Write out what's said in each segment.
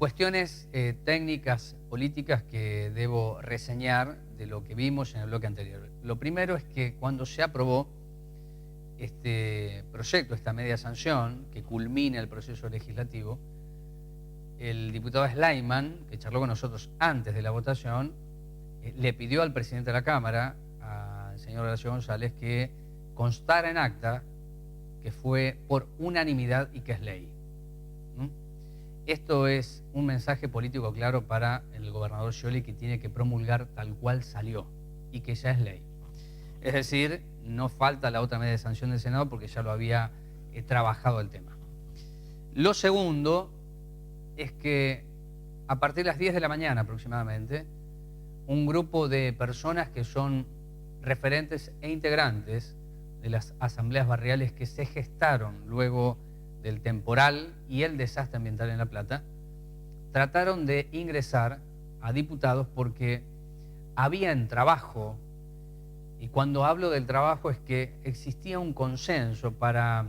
Cuestiones técnicas, políticas que debo reseñar de lo que vimos en el bloque anterior. Lo primero es que cuando se aprobó este proyecto, esta media sanción, que culmina el proceso legislativo, el diputado Sleiman, que charló con nosotros antes de la votación, le pidió al presidente de la Cámara, al señor Horacio González, que constara en acta que fue por unanimidad y que es ley. Esto es un mensaje político claro para el gobernador Scioli, que tiene que promulgar tal cual salió y que ya es ley. Es decir, no falta la otra medida de sanción del Senado porque ya lo había trabajado el tema. Lo segundo es que a partir de las 10 de la mañana aproximadamente, un grupo de personas que son referentes e integrantes de las asambleas barriales que se gestaron luego del temporal y el desastre ambiental en La Plata, trataron de ingresar a diputados porque había en trabajo, y cuando hablo del trabajo es que existía un consenso para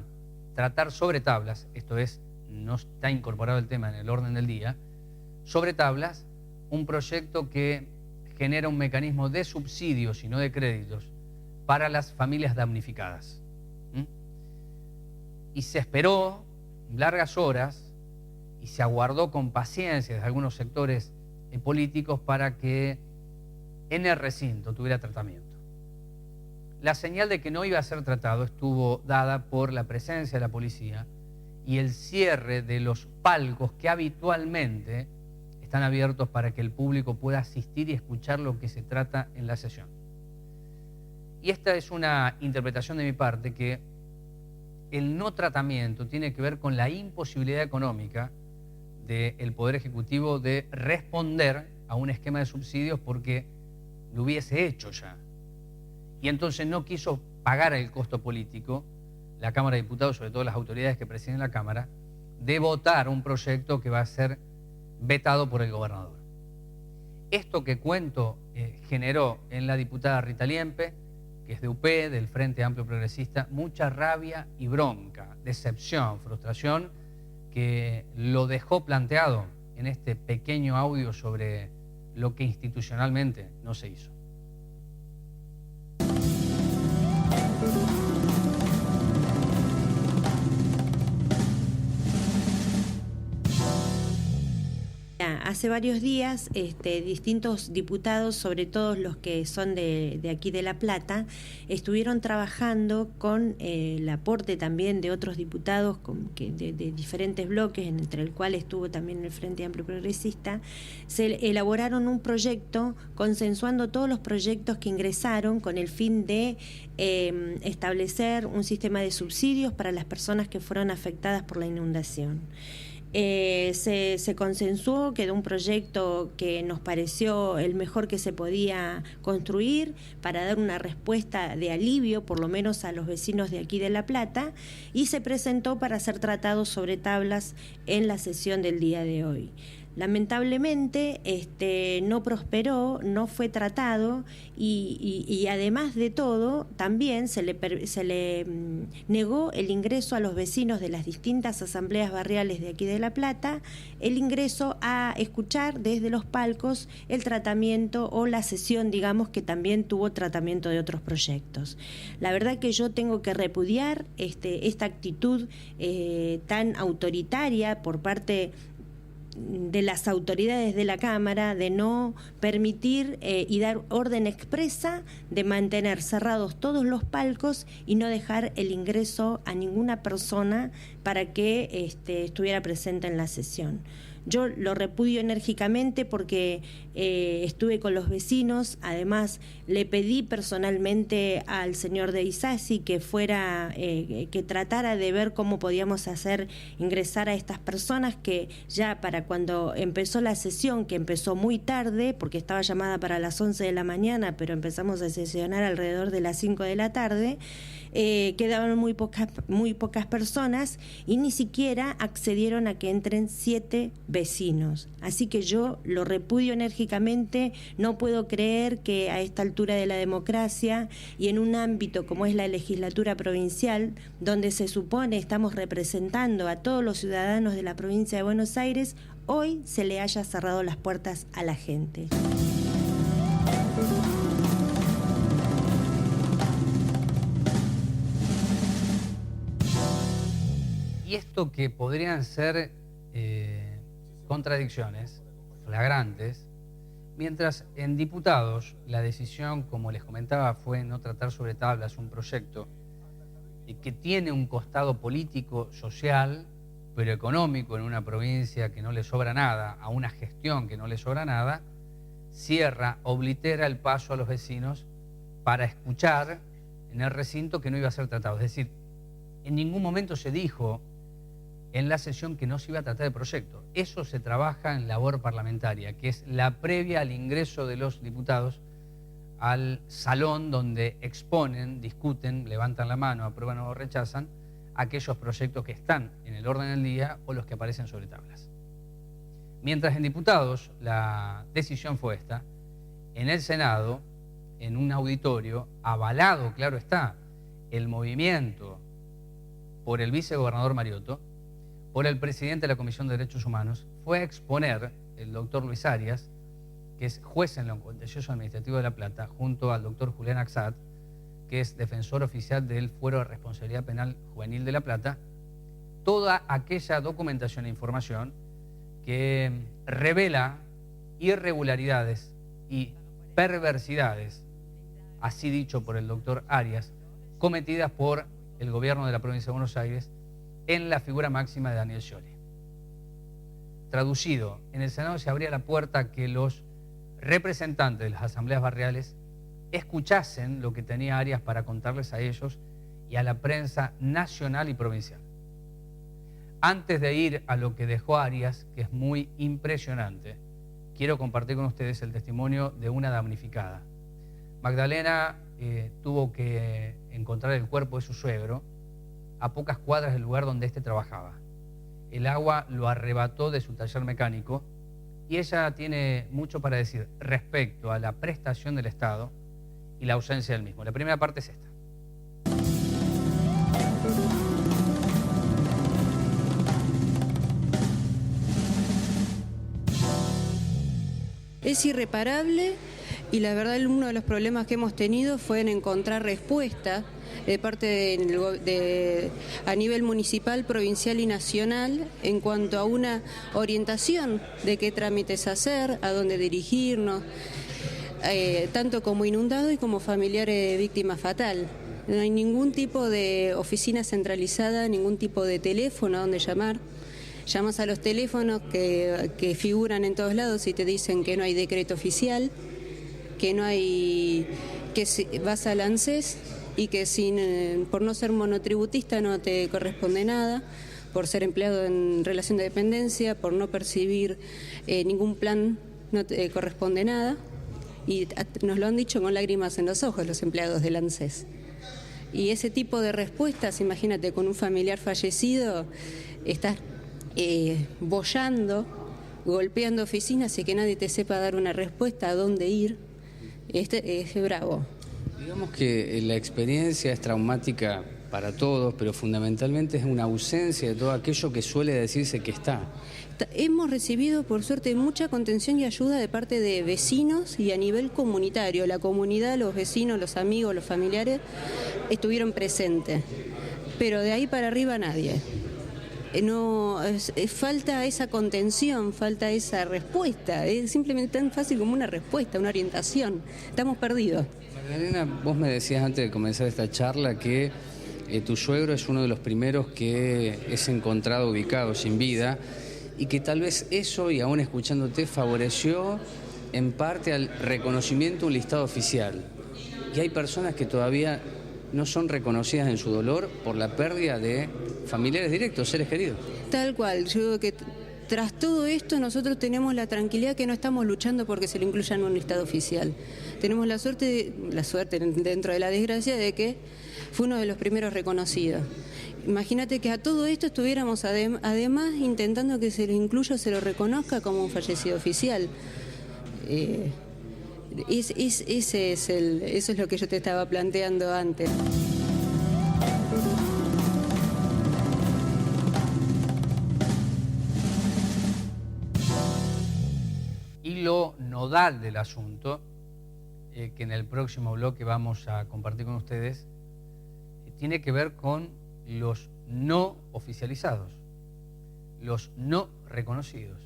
tratar sobre tablas, esto es, no está incorporado el tema en el orden del día, sobre tablas, un proyecto que genera un mecanismo de subsidios y no de créditos para las familias damnificadas. Y se esperó largas horas y se aguardó con paciencia de algunos sectores políticos para que en el recinto tuviera tratamiento. La señal de que no iba a ser tratado estuvo dada por la presencia de la policía y el cierre de los palcos que habitualmente están abiertos para que el público pueda asistir y escuchar lo que se trata en la sesión. Y esta es una interpretación de mi parte que el no tratamiento tiene que ver con la imposibilidad económica del Poder Ejecutivo de responder a un esquema de subsidios porque lo hubiese hecho ya. Y entonces no quiso pagar el costo político, la Cámara de Diputados, sobre todo las autoridades que presiden la Cámara, de votar un proyecto que va a ser vetado por el gobernador. Esto que cuento generó en la diputada Rita Liempe, que es de UP, del Frente Amplio Progresista, mucha rabia y bronca, decepción, frustración, que lo dejó planteado en este pequeño audio sobre lo que institucionalmente no se hizo. Hace varios días distintos diputados, sobre todo los que son de aquí de La Plata, estuvieron trabajando con el aporte también de otros diputados de diferentes bloques, entre el cual estuvo también el Frente Amplio Progresista. Se elaboraron un proyecto consensuando todos los proyectos que ingresaron con el fin de establecer un sistema de subsidios para las personas que fueron afectadas por la inundación. Se consensuó, quedó un proyecto que nos pareció el mejor que se podía construir para dar una respuesta de alivio, por lo menos a los vecinos de aquí de La Plata, y se presentó para ser tratado sobre tablas en la sesión del día de hoy. Lamentablemente no prosperó, no fue tratado y además de todo también se le negó el ingreso a los vecinos de las distintas asambleas barriales de aquí de La Plata, el ingreso a escuchar desde los palcos el tratamiento o la sesión, digamos, que también tuvo tratamiento de otros proyectos. La verdad que yo tengo que repudiar esta actitud tan autoritaria por parte de las autoridades de la Cámara de no permitir y dar orden expresa de mantener cerrados todos los palcos y no dejar el ingreso a ninguna persona para que estuviera presente en la sesión. Yo lo repudio enérgicamente porque estuve con los vecinos, además le pedí personalmente al señor de Isasi que fuera, que tratara de ver cómo podíamos hacer ingresar a estas personas que ya para cuando empezó la sesión, que empezó muy tarde, porque estaba llamada para las 11 de la mañana, pero empezamos a sesionar alrededor de las 5 de la tarde, quedaban muy pocas personas y ni siquiera accedieron a que entren 7 vecinos. Así que yo lo repudio enérgicamente, no puedo creer que a esta altura de la democracia y en un ámbito como es la legislatura provincial, donde se supone estamos representando a todos los ciudadanos de la provincia de Buenos Aires, hoy se le haya cerrado las puertas a la gente. Y esto que podrían ser contradicciones flagrantes, mientras en diputados la decisión, como les comentaba, fue no tratar sobre tablas un proyecto que tiene un costado político, social, pero económico en una provincia que no le sobra nada, a una gestión que no le sobra nada, cierra, oblitera el paso a los vecinos para escuchar en el recinto que no iba a ser tratado. Es decir, en ningún momento se dijo en la sesión que no se iba a tratar el proyecto. Eso se trabaja en labor parlamentaria, que es la previa al ingreso de los diputados al salón donde exponen, discuten, levantan la mano, aprueban o rechazan aquellos proyectos que están en el orden del día o los que aparecen sobre tablas. Mientras en diputados la decisión fue esta, en el Senado, en un auditorio, avalado, claro está, el movimiento por el vicegobernador Mariotto, por el presidente de la Comisión de Derechos Humanos, fue a exponer el doctor Luis Arias, que es juez en lo contencioso administrativo de La Plata, junto al doctor Julián Axat, que es defensor oficial del Fuero de Responsabilidad Penal Juvenil de La Plata, toda aquella documentación e información que revela irregularidades y perversidades, así dicho por el doctor Arias, cometidas por el gobierno de la provincia de Buenos Aires en la figura máxima de Daniel Scioli. Traducido, en el Senado se abría la puerta a que los representantes de las asambleas barriales escuchasen lo que tenía Arias para contarles a ellos y a la prensa nacional y provincial. Antes de ir a lo que dejó Arias, que es muy impresionante, quiero compartir con ustedes el testimonio de una damnificada. Magdalena tuvo que encontrar el cuerpo de su suegro a pocas cuadras del lugar donde éste trabajaba. El agua lo arrebató de su taller mecánico y ella tiene mucho para decir respecto a la prestación del Estado y la ausencia del mismo. La primera parte es esta. Es irreparable y la verdad uno de los problemas que hemos tenido fue en encontrar respuesta de parte a nivel municipal, provincial y nacional en cuanto a una orientación de qué trámites hacer, a dónde dirigirnos, tanto como inundado y como familiar de víctima fatal. No hay ningún tipo de oficina centralizada, ningún tipo de teléfono a donde llamar. Llamas a los teléfonos que figuran en todos lados y te dicen que no hay decreto oficial, que no hay, que vas al ANSES y que por no ser monotributista no te corresponde nada, por ser empleado en relación de dependencia, por no percibir ningún plan no te corresponde nada. Y nos lo han dicho con lágrimas en los ojos los empleados del ANSES. Y ese tipo de respuestas, imagínate, con un familiar fallecido, estás boyando, golpeando oficinas y que nadie te sepa dar una respuesta a dónde ir, es bravo. Digamos que la experiencia es traumática para todos, pero fundamentalmente es una ausencia de todo aquello que suele decirse que está. Hemos recibido, por suerte, mucha contención y ayuda de parte de vecinos y a nivel comunitario. La comunidad, los vecinos, los amigos, los familiares estuvieron presentes, pero de ahí para arriba nadie. Falta esa contención, falta esa respuesta. Es simplemente tan fácil como una respuesta, una orientación. Estamos perdidos. Magdalena, vos me decías antes de comenzar esta charla que tu suegro es uno de los primeros que es encontrado ubicado sin vida y que tal vez eso, y aún escuchándote, favoreció en parte al reconocimiento de un listado oficial. Y hay personas que todavía no son reconocidas en su dolor por la pérdida de familiares directos, seres queridos. Tal cual, yo digo que tras todo esto nosotros tenemos la tranquilidad que no estamos luchando porque se lo incluya en un listado oficial. Tenemos la suerte dentro de la desgracia de que fue uno de los primeros reconocidos. Imagínate que a todo esto estuviéramos además intentando que se lo incluya, se lo reconozca como un fallecido oficial. Eso es lo que yo te estaba planteando antes. Y lo nodal del asunto, que en el próximo bloque vamos a compartir con ustedes, tiene que ver con los no oficializados, los no reconocidos,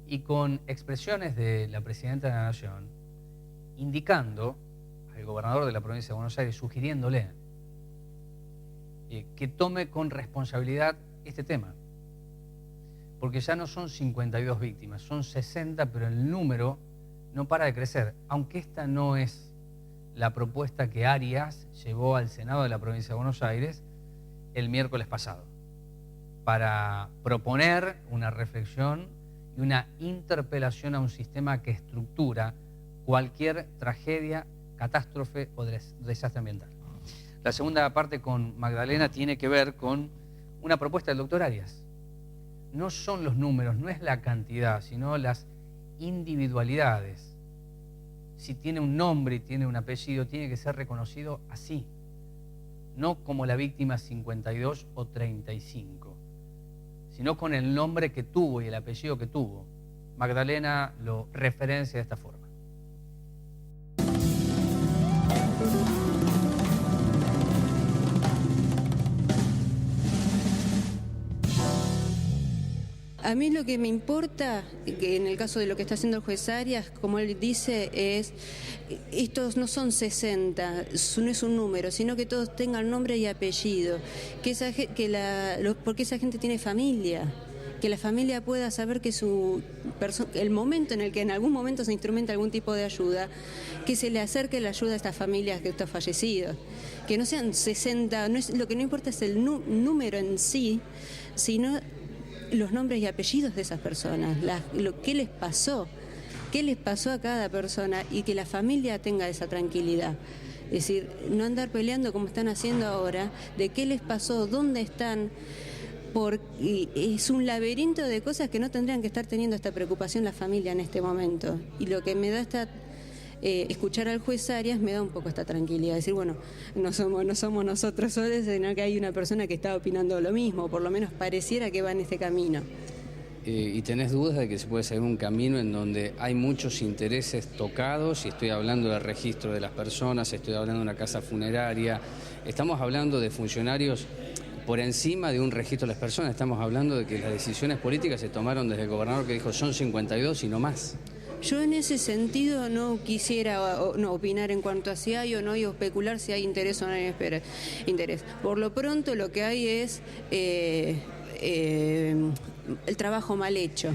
y con expresiones de la Presidenta de la Nación indicando al gobernador de la provincia de Buenos Aires, sugiriéndole que tome con responsabilidad este tema. Porque ya no son 52 víctimas, son 60, pero el número no para de crecer. Aunque esta no es la propuesta que Arias llevó al Senado de la provincia de Buenos Aires el miércoles pasado, para proponer una reflexión y una interpelación a un sistema que estructura cualquier tragedia, catástrofe o desastre ambiental. La segunda parte con Magdalena tiene que ver con una propuesta del doctor Arias. No son los números, no es la cantidad, sino las individualidades. Si tiene un nombre y tiene un apellido, tiene que ser reconocido así, no como la víctima 52 o 35, sino con el nombre que tuvo y el apellido que tuvo. Magdalena lo referencia de esta forma. A mí lo que me importa, que en el caso de lo que está haciendo el juez Arias, como él dice, es, estos no son 60, no es un número, sino que todos tengan nombre y apellido, porque esa gente tiene familia, que la familia pueda saber que el momento en el que en algún momento se instrumenta algún tipo de ayuda, que se le acerque la ayuda a estas familias de estos fallecidos, que no sean 60, lo que no importa es el número en sí, sino los nombres y apellidos de esas personas, qué les pasó a cada persona, y que la familia tenga esa tranquilidad. Es decir, no andar peleando como están haciendo ahora, de qué les pasó, dónde están, porque es un laberinto de cosas que no tendrían que estar teniendo esta preocupación la familia en este momento. Y lo que me da escuchar al juez Arias me da un poco esta tranquilidad, decir, bueno, no somos nosotros solos, sino que hay una persona que está opinando lo mismo, por lo menos pareciera que va en este camino. ¿Y tenés dudas de que se puede seguir un camino en donde hay muchos intereses tocados? Y estoy hablando del registro de las personas, estoy hablando de una casa funeraria, estamos hablando de funcionarios por encima de un registro de las personas, estamos hablando de que las decisiones políticas se tomaron desde el gobernador que dijo son 52 y no más. Yo en ese sentido no quisiera opinar en cuanto a si hay o no hay, o especular si hay interés o no hay interés. Por lo pronto lo que hay es el trabajo mal hecho.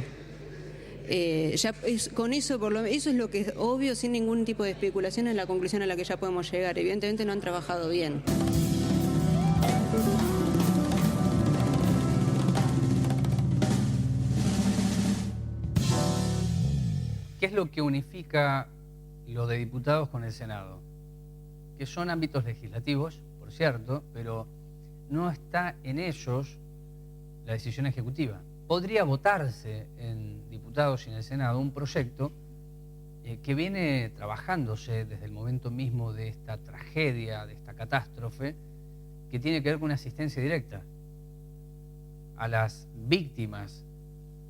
Con eso, eso es lo que es obvio, sin ningún tipo de especulación, en la conclusión a la que ya podemos llegar. Evidentemente no han trabajado bien. ¿Qué es lo que unifica lo de diputados con el Senado? Que son ámbitos legislativos, por cierto, pero no está en ellos la decisión ejecutiva. Podría votarse en diputados y en el Senado un proyecto que viene trabajándose desde el momento mismo de esta tragedia, de esta catástrofe, que tiene que ver con una asistencia directa a las víctimas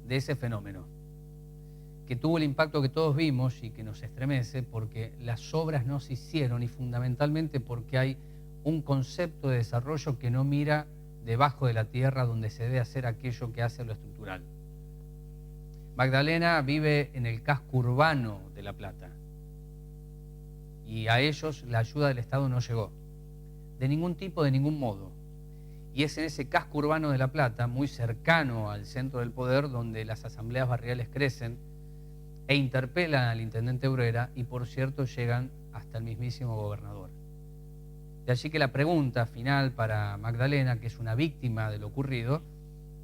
de ese fenómeno, que tuvo el impacto que todos vimos y que nos estremece porque las obras no se hicieron, y fundamentalmente porque hay un concepto de desarrollo que no mira debajo de la tierra, donde se debe hacer aquello que hace lo estructural. Magdalena vive en el casco urbano de La Plata y a ellos la ayuda del Estado no llegó, de ningún tipo, de ningún modo. Y es en ese casco urbano de La Plata, muy cercano al centro del poder, donde las asambleas barriales crecen e interpelan al intendente Bruera y, por cierto, llegan hasta el mismísimo gobernador. De allí que la pregunta final para Magdalena, que es una víctima de lo ocurrido,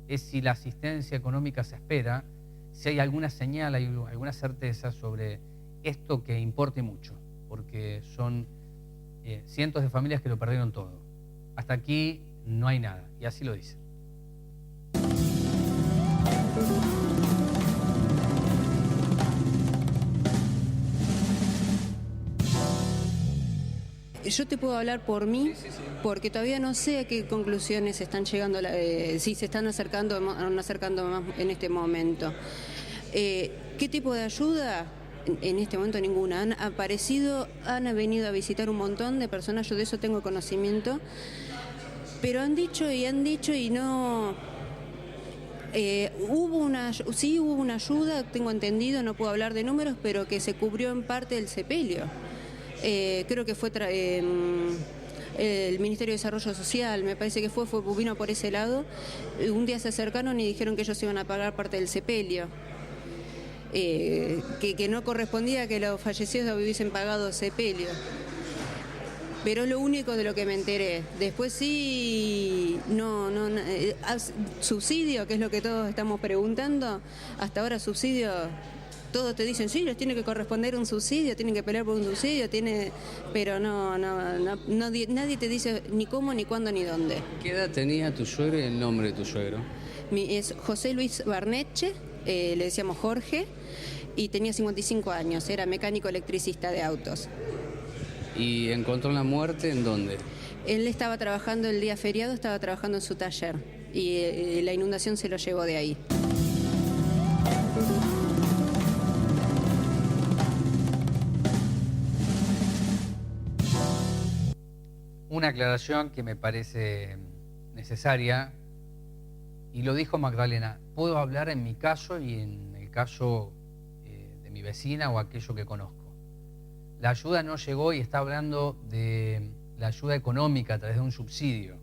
es si la asistencia económica se espera, si hay alguna señal, hay alguna certeza sobre esto que importe mucho, porque son cientos de familias que lo perdieron todo. Hasta aquí no hay nada, y así lo dice. Yo te puedo hablar por mí, porque todavía no sé a qué conclusiones están llegando, si se están acercando más en este momento. ¿Qué tipo de ayuda? En este momento ninguna. Han venido a visitar un montón de personas, yo de eso tengo conocimiento, pero han dicho y no... hubo una ayuda, tengo entendido, no puedo hablar de números, pero que se cubrió en parte del sepelio. Creo que fue el Ministerio de Desarrollo Social, me parece que vino por ese lado. Un día se acercaron y dijeron que ellos iban a pagar parte del sepelio. Que no correspondía que los fallecidos hubiesen pagado sepelio. Pero es lo único de lo que me enteré. Después sí, subsidio, que es lo que todos estamos preguntando. Hasta ahora subsidio, todos te dicen, sí, les tiene que corresponder un subsidio, tienen que pelear por un subsidio, pero nadie te dice ni cómo, ni cuándo, ni dónde. ¿Qué edad tenía tu suegro y el nombre de tu suegro? Es José Luis Barneche, le decíamos Jorge, y tenía 55 años, era mecánico electricista de autos. ¿Y encontró la muerte en dónde? Él estaba trabajando el día feriado, estaba trabajando en su taller, y la inundación se lo llevó de ahí. Una aclaración que me parece necesaria, y lo dijo Magdalena: puedo hablar en mi caso y en el caso de mi vecina o aquello que conozco. La ayuda no llegó, y está hablando de la ayuda económica a través de un subsidio,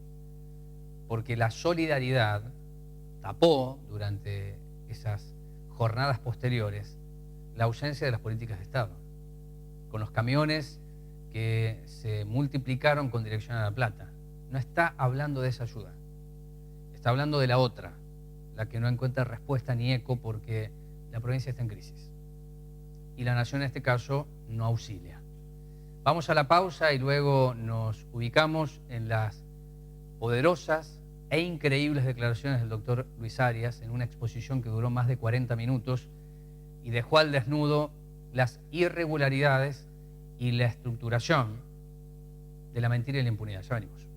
porque la solidaridad tapó durante esas jornadas posteriores la ausencia de las políticas de Estado, con los camiones que se multiplicaron con dirección a La Plata. No está hablando de esa ayuda, está hablando de la otra, la que no encuentra respuesta ni eco porque la provincia está en crisis y la nación en este caso no auxilia. Vamos a la pausa y luego nos ubicamos en las poderosas e increíbles declaraciones del doctor Luis Arias en una exposición que duró más de 40 minutos y dejó al desnudo las irregularidades y la estructuración de la mentira y la impunidad. Ya venimos.